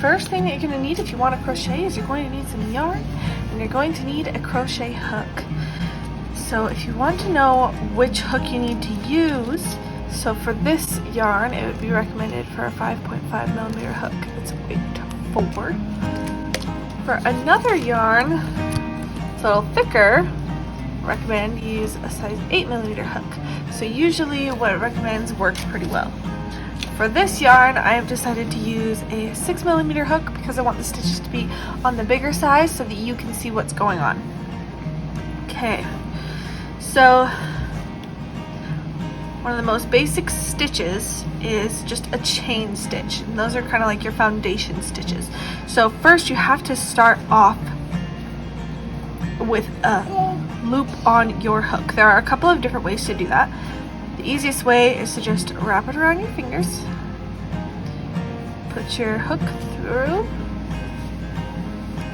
first thing that you're going to need if you want to crochet is you're going to need some yarn, and you're going to need a crochet hook. So if you want to know which hook you need to use, so for this yarn it would be recommended for a 5.5 millimeter hook. It's weight 4. For another yarn, it's a little thicker, I recommend you use a size 8 millimeter hook. So usually what it recommends works pretty well. For this yarn, I have decided to use a 6 millimeter hook because I want the stitches to be on the bigger size so that you can see what's going on. Okay, so one of the most basic stitches is just a chain stitch, and those are kind of like your foundation stitches. So first you have to start off with a loop on your hook. There are a couple of different ways to do that. The easiest way is to just wrap it around your fingers, put your hook through.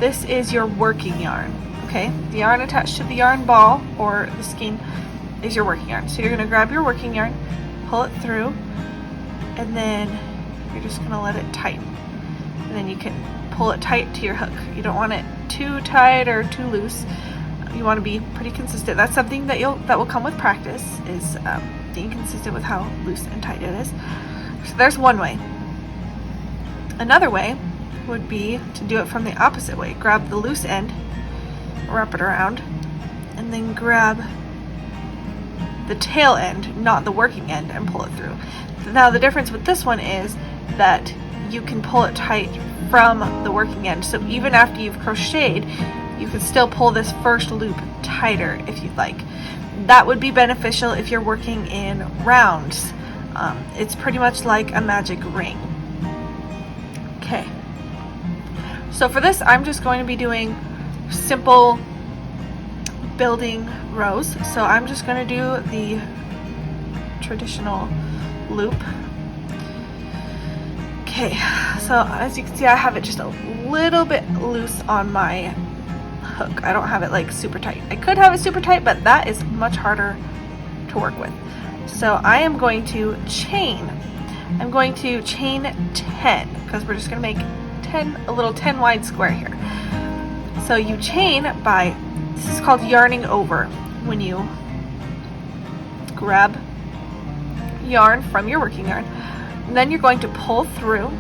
This is your working yarn, okay? The yarn attached to the yarn ball or the skein is your working yarn. So you're going to grab your working yarn, pull it through, and then you're just going to let it tighten. And then you can pull it tight to your hook. You don't want it too tight or too loose. You want to be pretty consistent. That's something that will come with practice, is being consistent with how loose and tight it is. So there's one way. Another way would be to do it from the opposite way. Grab the loose end, wrap it around, and then grab the tail end, not the working end, and pull it through. Now the difference with this one is that you can pull it tight from the working end. So even after you've crocheted, you can still pull this first loop tighter if you'd like. That would be beneficial if you're working in rounds. It's pretty much like a magic ring. Okay, so for this I'm just going to be doing simple building rows. So I'm just going to do the traditional loop. Okay, so as you can see I have it just a little bit loose on my hook. I don't have it like super tight. I could have it super tight, but that is much harder to work with. So I am going to chain. I'm going to chain 10 because we're just going to make a little 10 wide square here. So you chain by, this is called yarning over, when you grab yarn from your working yarn, and then you're going to pull through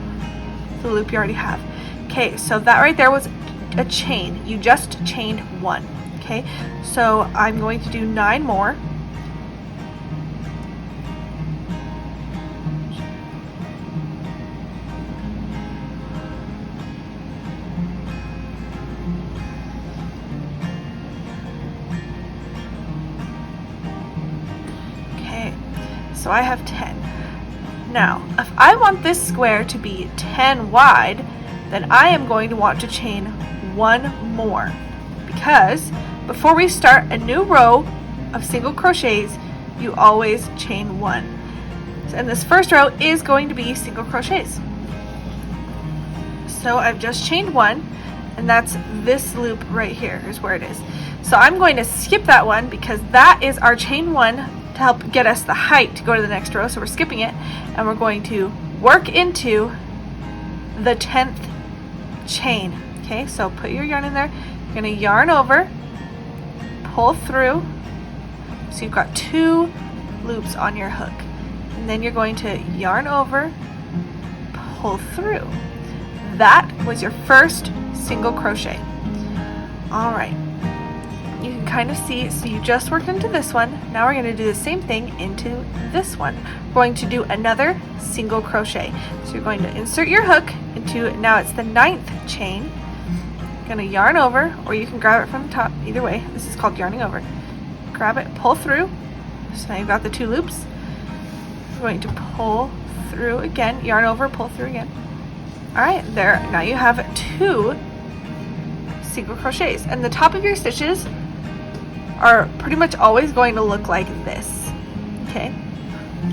the loop you already have. Okay, so that right there was a chain. You just chained 1. Okay, so I'm going to do 9 more. Okay, so I have 10. Now, if I want this square to be 10 wide, then I am going to want to chain 1 more, because before we start a new row of single crochets, you always chain 1. And this first row is going to be single crochets. So I've just chained 1, and that's this loop right here is where it is. So I'm going to skip that one because that is our chain 1 to help get us the height to go to the next row. So we're skipping it, and we're going to work into the 10th chain. Okay, so put your yarn in there. You're going to yarn over, pull through. So you've got 2 loops on your hook. And then you're going to yarn over, pull through. That was your first single crochet. All right. You can kind of see, so you just worked into this one. Now we're going to do the same thing into this one. We're going to do another single crochet. So you're going to insert your hook into, now it's the 9th chain. You're going to yarn over, or you can grab it from the top. Either way, this is called yarning over. Grab it, pull through. So now you've got the 2 loops. You're going to pull through again, yarn over, pull through again. All right, there. Now you have 2 single crochets, and the top of your stitches are pretty much always going to look like this. Okay,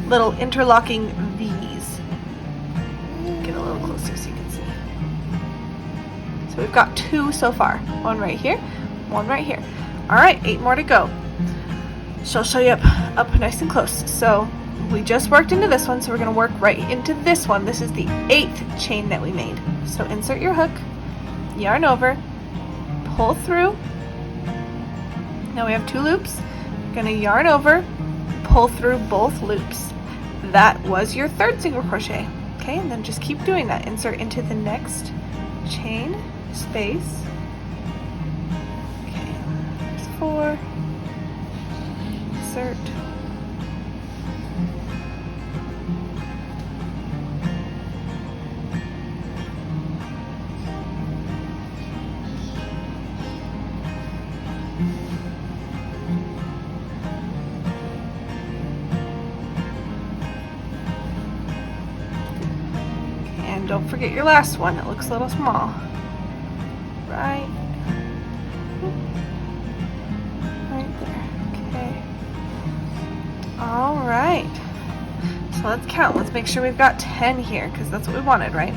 little interlocking V's. Get a little closer so you can see. So we've got 2 so far. 1 right here, 1 right here. All right, 8 more to go. So I'll show you up nice and close. So we just worked into this one, so we're going to work right into this one. This is the 8th chain that we made. So insert your hook, yarn over, pull through. Now we have 2 loops. You're going to yarn over, pull through both loops. That was your 3rd single crochet. Okay, and then just keep doing that. Insert into the next chain space. Okay, there's 4. Insert. And don't forget your last one. It looks a little small. Right there. Okay. All right. So let's count. Let's make sure we've got 10 here because that's what we wanted, right?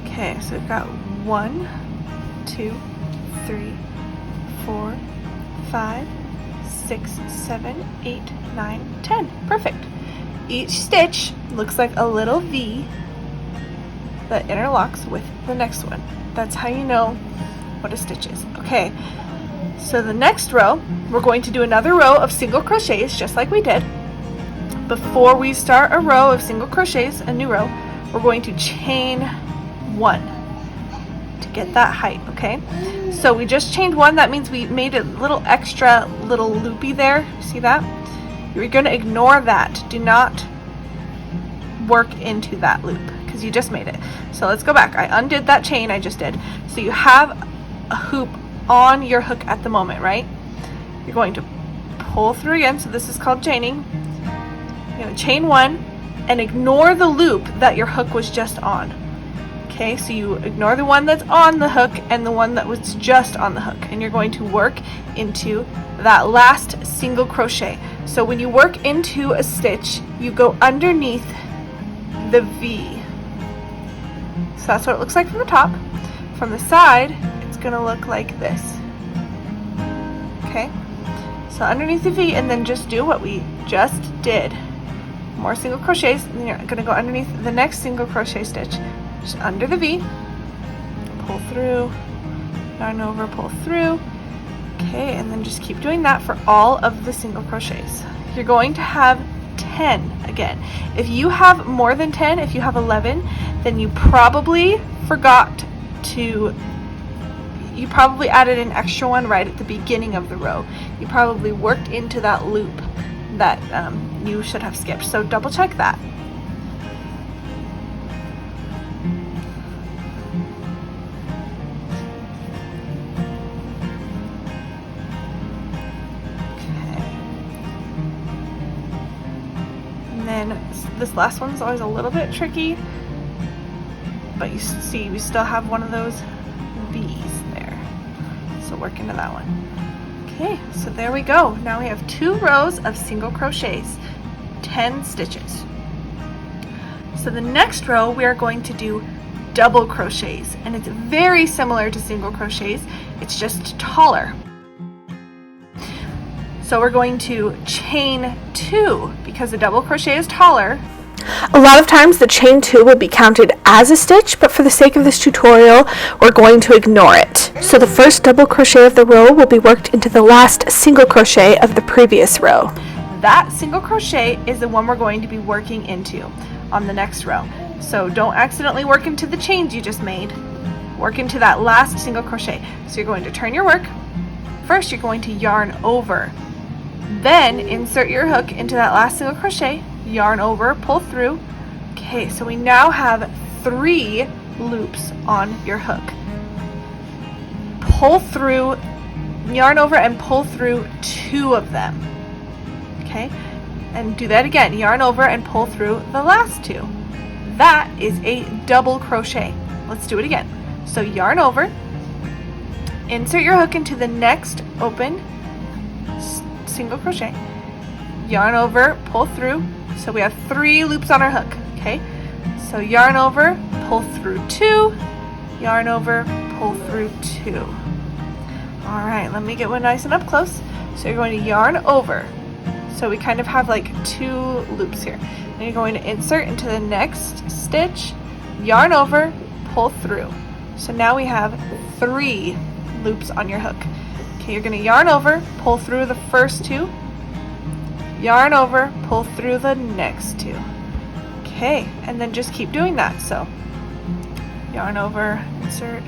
Okay, so we've got 1, 2, 3, 4, 5, 6, 7, 8, 9, 10. Perfect. Each stitch looks like a little V that interlocks with the next one. That's how you know what a stitch is. Okay, so the next row, we're going to do another row of single crochets just like we did. Before we start a row of single crochets, a new row, we're going to chain 1 to get that height, okay? So we just chained 1, that means we made a little extra little loopy there. See that? You're going to ignore that. Do not work into that loop because you just made it. So let's go back. I undid that chain I just did. So you have a hoop on your hook at the moment, right? You're going to pull through again. So this is called chaining. You're going to chain 1 and ignore the loop that your hook was just on. Okay, so you ignore the one that's on the hook and the one that was just on the hook, and you're going to work into that last single crochet. So when you work into a stitch, you go underneath the V. So that's what it looks like from the top. From the side, it's going to look like this. Okay, so underneath the V, and then just do what we just did. More single crochets, and you're going to go underneath the next single crochet stitch. Just under the V, pull through, yarn over, pull through. Okay, and then just keep doing that for all of the single crochets. You're going to have 10 again. If you have more than 10, if you have 11, then you probably you probably added an extra one right at the beginning of the row. You probably worked into that loop that you should have skipped. So double check that. And this last one's always a little bit tricky, but you see we still have one of those V's there, so work into that one. Okay, so there we go. Now we have 2 rows of single crochets, 10 stitches. So the next row we are going to do double crochets, and it's very similar to single crochets, it's just taller. So we're going to chain 2 because the double crochet is taller. A lot of times the chain 2 will be counted as a stitch, but for the sake of this tutorial, we're going to ignore it. So the first double crochet of the row will be worked into the last single crochet of the previous row. That single crochet is the one we're going to be working into on the next row. So don't accidentally work into the chains you just made. Work into that last single crochet. So you're going to turn your work. First, you're going to yarn over. Then insert your hook into that last single crochet, yarn over, pull through. Okay, so we now have 3 loops on your hook. Pull through, yarn over and pull through 2 of them. Okay, and do that again, yarn over and pull through the last 2. That is a double crochet. Let's do it again. So yarn over, insert your hook into the next open single crochet, yarn over, pull through. So we have 3 loops on our hook. Okay, so yarn over, pull through 2, yarn over, pull through 2. All right, let me get one nice and up close. So you're going to yarn over. So we kind of have like 2 loops here. Then you're going to insert into the next stitch, yarn over, pull through. So now we have 3 loops on your hook. Okay, you're going to yarn over, pull through the first 2, yarn over, pull through the next 2. Okay, and then just keep doing that. So yarn over, insert,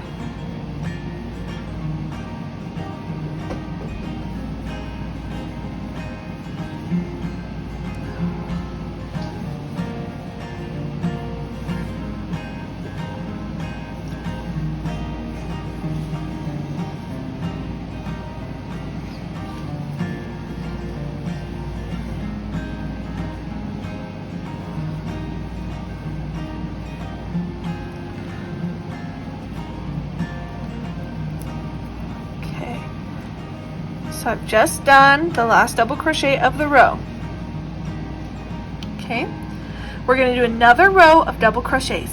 so I've just done the last double crochet of the row. Okay, we're going to do another row of double crochets.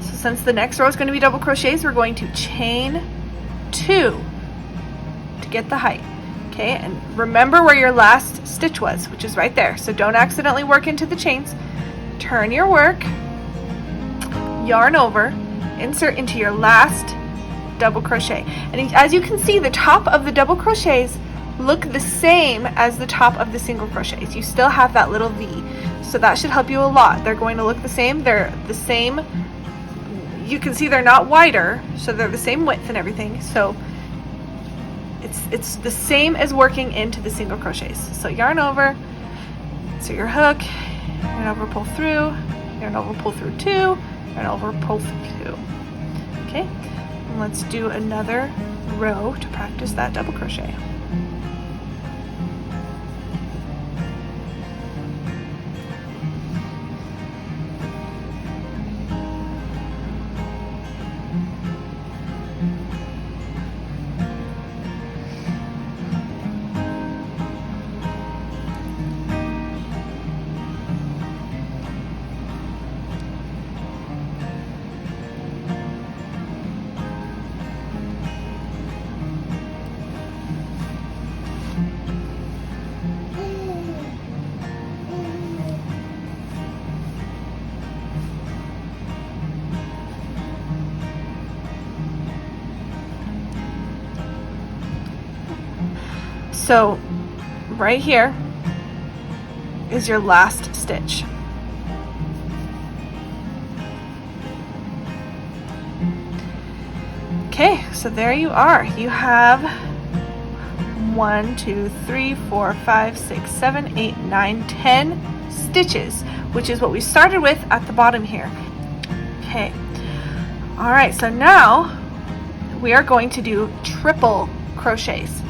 So since the next row is going to be double crochets, we're going to chain 2 to get the height. Okay, and remember where your last stitch was, which is right there. So don't accidentally work into the chains. Turn your work, yarn over, insert into your last double crochet. And as you can see, the top of the double crochets look the same as the top of the single crochets. You still have that little V, so that should help you a lot. They're going to look the same. They're the same. You can see they're not wider, so they're the same width and everything. So it's the same as working into the single crochets. So yarn over, so your hook, yarn over, pull through, yarn over, pull through 2, yarn over, pull through 2. Okay, and let's do another row to practice that double crochet. So right here is your last stitch. Okay, so there you are. You have 1, 2, 3, 4, 5, 6, 7, 8, 9, 10 stitches, which is what we started with at the bottom here. Okay, all right, so now we are going to do triple crochets.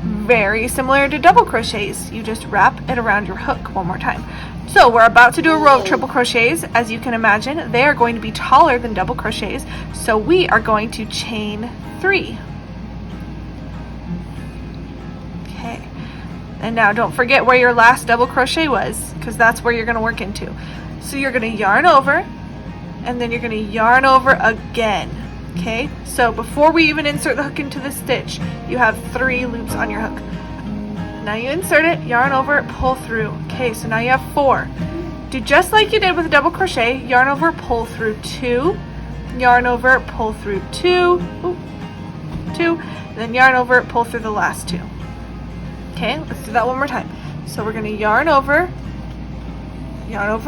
Very similar to double crochets, you just wrap it around your hook one more time. So we're about to do a row of triple crochets. As you can imagine, they are going to be taller than double crochets, so we are going to chain 3. Okay, and now don't forget where your last double crochet was, because that's where you're going to work into. So you're going to yarn over, and then you're going to yarn over again. Okay, so before we even insert the hook into the stitch, you have 3 loops on your hook. Now you insert it, yarn over it, pull through. Okay, so now you have 4. Do just like you did with a double crochet, yarn over, pull through 2, yarn over, pull through 2, 2, then yarn over, pull through the last 2. Okay, let's do that one more time. So we're going to yarn over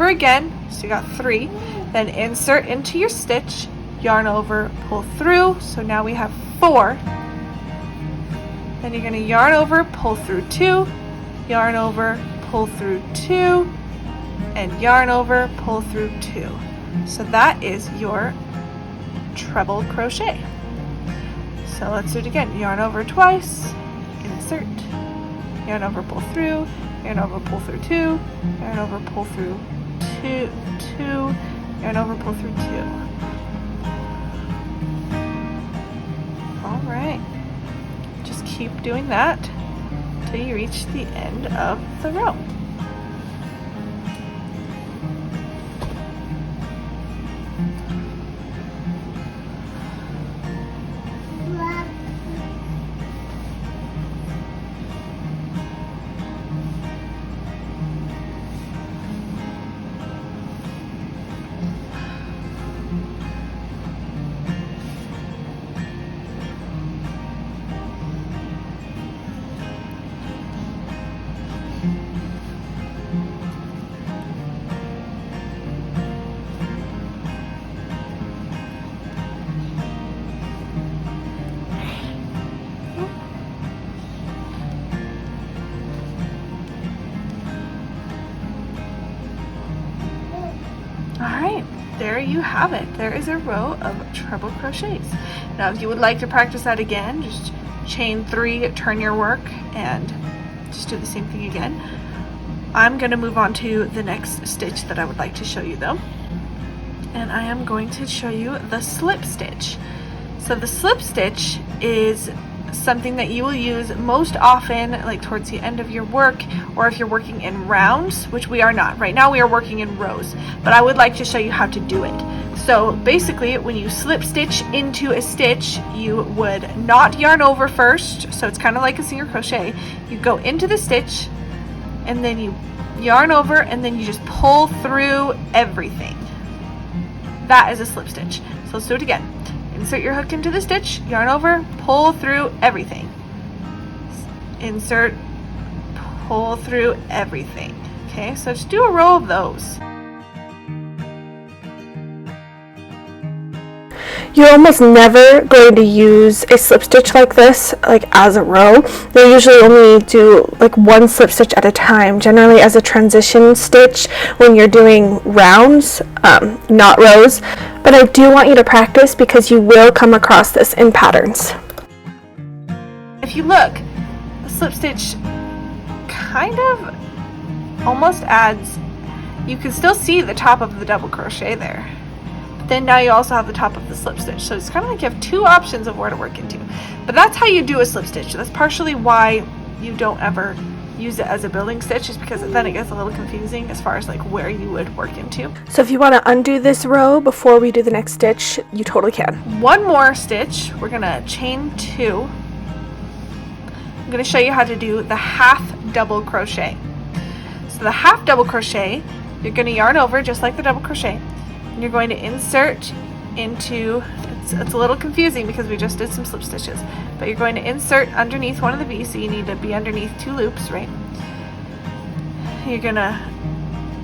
again, so you got 3, then insert into your stitch, yarn over, pull through, so now we have 4. Then you're going to yarn over, pull through 2, yarn over, pull through 2, and yarn over, pull through 2. So that is your treble crochet. So let's do it again. Yarn over twice, insert, yarn over, pull through, yarn over, pull through 2, yarn over, pull through 2, yarn over, pull through 2. Alright, just keep doing that till you reach the end of the row. there you have it. There is a row of treble crochets. Now if you would like to practice that again, just chain 3, turn your work, and just do the same thing again. I'm going to move on to the next stitch that I would like to show you though, and I am going to show you the slip stitch. So the slip stitch is something that you will use most often like towards the end of your work, or if you're working in rounds, which we are not. Right now we are working in rows, but I would like to show you how to do it. So basically when you slip stitch into a stitch, you would not yarn over first, so it's kind of like a single crochet. You go into the stitch and then you yarn over and then you just pull through everything. That is a slip stitch. So let's do it again. Insert your hook into the stitch, yarn over, pull through everything. Insert, pull through everything. Okay, so just do a row of those. You're almost never going to use a slip stitch like this, like as a row. They usually only do like one slip stitch at a time, generally as a transition stitch when you're doing rounds, not rows. But I do want you to practice because you will come across this in patterns. If you look, the slip stitch kind of almost adds, you can still see the top of the double crochet there. Then now you also have the top of the slip stitch, so it's kind of like you have two options of where to work into. But that's how you do a slip stitch. That's partially why you don't ever use it as a building stitch, is because then it gets a little confusing as far as like where you would work into. So if you want to undo this row before we do the next stitch, you totally can. One more stitch, we're gonna chain 2. I'm gonna show you how to do the half double crochet. So the half double crochet, you're gonna yarn over just like the double crochet. And you're going to insert into, it's a little confusing because we just did some slip stitches, but you're going to insert underneath one of the V's, so you need to be underneath 2 loops, right? You're gonna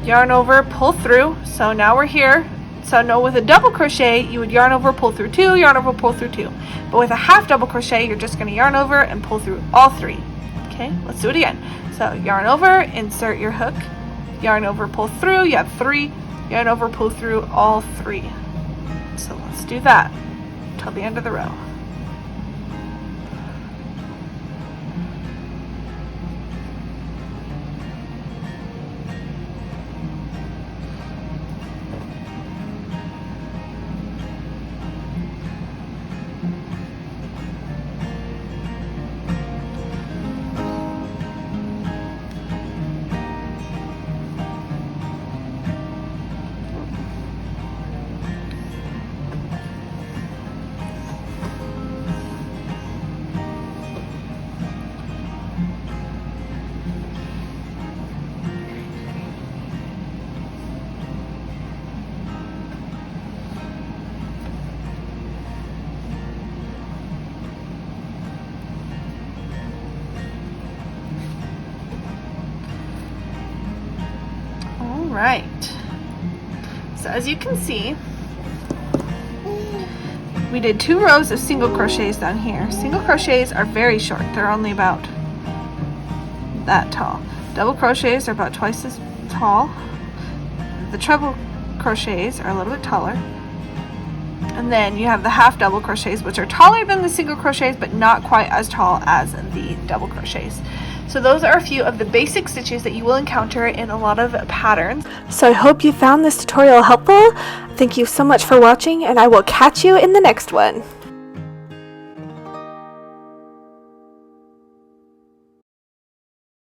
yarn over, pull through, so now we're here. So no, with a double crochet you would yarn over, pull through 2, yarn over, pull through 2, but with a half double crochet you're just going to yarn over and pull through all 3. Okay, let's do it again. So yarn over, insert your hook, yarn over, pull through, you have 3, yarn over, pull through all 3. So let's do that till the end of the row. Right, so as you can see, we did 2 rows of single crochets down here. Single crochets are very short, they're only about that tall. Double crochets are about twice as tall. The treble crochets are a little bit taller. And then you have the half double crochets, which are taller than the single crochets but not quite as tall as the double crochets. So those are a few of the basic stitches that you will encounter in a lot of patterns. So I hope you found this tutorial helpful. Thank you so much for watching, and I will catch you in the next one.